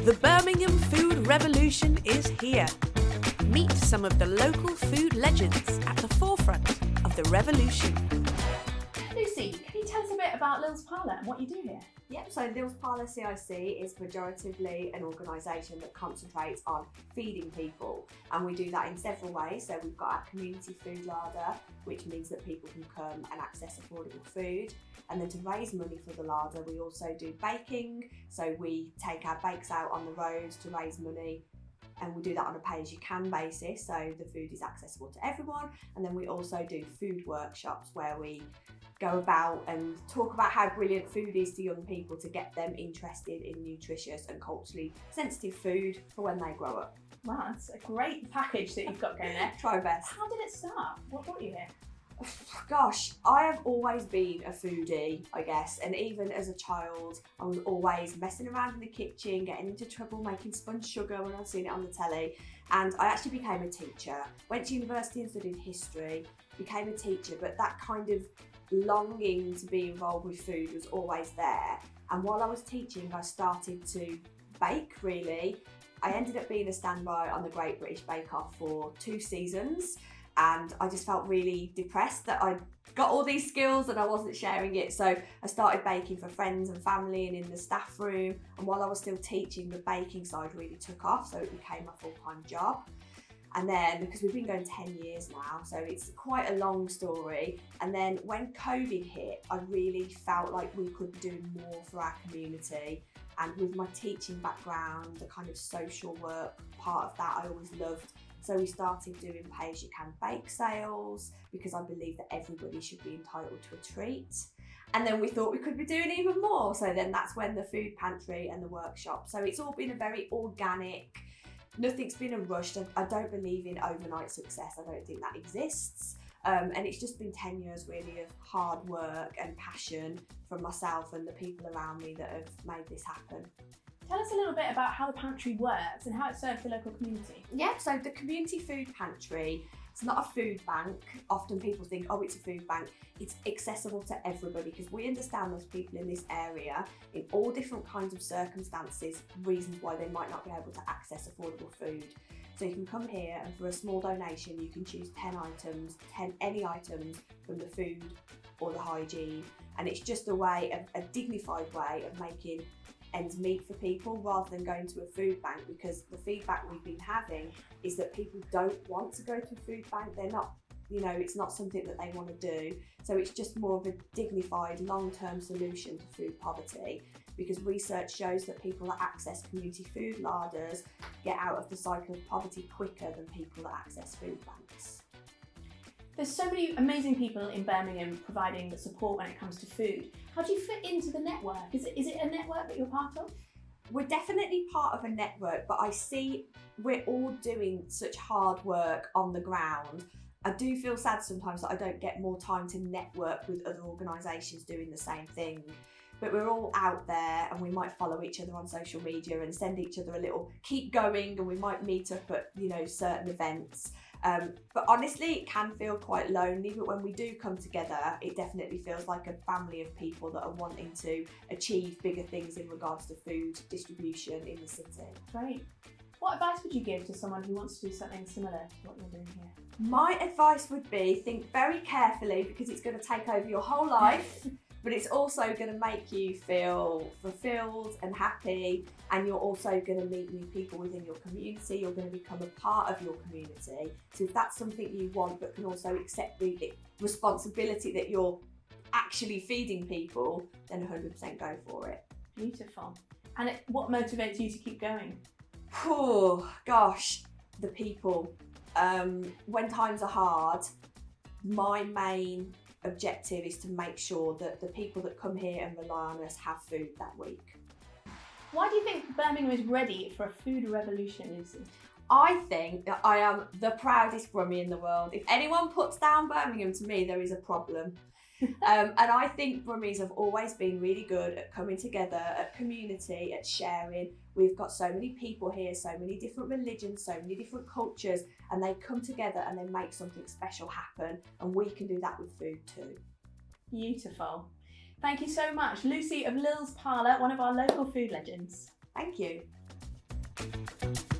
The Birmingham Food Revolution is here. Meet some of the local food legends at the forefront of the revolution. Lucy, can you tell us a bit about Lil's Parlour and what you do here? Yep, so Lil's Parlour CIC is pejoratively an organisation that concentrates on feeding people, and we do that in several ways. So we've got our community food larder, which means that people can come and access affordable food. And then to raise money for the larder, we also do baking. So we take our bakes out on the road to raise money, and we do that on a pay-as-you-can basis, so the food is accessible to everyone. And then we also do food workshops where we go about and talk about how brilliant food is to young people to get them interested in nutritious and culturally sensitive food for when they grow up. Wow, that's a great package that you've got going there. Try our best. How did it start? What brought you here? Gosh, I have always been a foodie, I guess, and even as a child I was always messing around in the kitchen, getting into trouble making spun sugar when I'd seen it on the telly. And I actually became a teacher, went to university and studied history, became a teacher, but that kind of longing to be involved with food was always there. And while I was teaching, I started to bake, really. I ended up being a standby on the Great British Bake Off for 2 seasons, and I just felt really depressed that I'd got all these skills and I wasn't sharing it. So I started baking for friends and family and in the staff room, and while I was still teaching, the baking side really took off, so it became a full-time job. And then, because we've been going 10 years now, so it's quite a long story. And then when COVID hit, I really felt like we could do more for our community. And with my teaching background, the kind of social work part of that I always loved. So we started doing pay-as-you-can bake sales, because I believe that everybody should be entitled to a treat. And then we thought we could be doing even more. So then that's when the food pantry and the workshop. So it's all been a very organic, nothing's been a rush. I don't believe in overnight success. I don't think that exists. And it's just been 10 years really of hard work and passion from myself and the people around me that have made this happen. Tell us a little bit about how the pantry works and how it serves the local community. Yeah, so the community food pantry, it's not a food bank. Often people think, oh, it's a food bank. It's accessible to everybody, because we understand there's people in this area in all different kinds of circumstances, reasons why they might not be able to access affordable food. So you can come here, and for a small donation you can choose 10 items, any items from the food or the hygiene, and it's just a dignified way of making ends meet for people rather than going to a food bank, because the feedback we've been having is that people don't want to go to a food bank. They're not, it's not something that they want to do. So it's just more of a dignified long-term solution to food poverty, because research shows that people that access community food larders get out of the cycle of poverty quicker than people that access food banks. There's so many amazing people in Birmingham providing the support when it comes to food. How do you fit into the network? Is it a network that you're part of? We're definitely part of a network, but I see we're all doing such hard work on the ground. I do feel sad sometimes that I don't get more time to network with other organisations doing the same thing. But we're all out there, and we might follow each other on social media and send each other a little keep going, and we might meet up at certain events. But honestly, it can feel quite lonely, but when we do come together, it definitely feels like a family of people that are wanting to achieve bigger things in regards to food distribution in the city. Great. What advice would you give to someone who wants to do something similar to what you're doing here? My advice would be, think very carefully, because it's going to take over your whole life. But it's also going to make you feel fulfilled and happy, and you're also going to meet new people within your community. You're going to become a part of your community. So if that's something you want, but can also accept the responsibility that you're actually feeding people, then 100% go for it. Beautiful. And what motivates you to keep going? Oh, gosh, the people. When times are hard, my main objective is to make sure that the people that come here and rely on us have food that week. Why do you think Birmingham is ready for a food revolution, Lucy? I think that I am the proudest Brummie in the world. If anyone puts down Birmingham, to me there is a problem. And I think Brummies have always been really good at coming together, at community, at sharing. We've got so many people here, so many different religions, so many different cultures, and they come together and they make something special happen, and we can do that with food too. Beautiful. Thank you so much, Lucy of Lil's Parlour, one of our local food legends. Thank you. bye.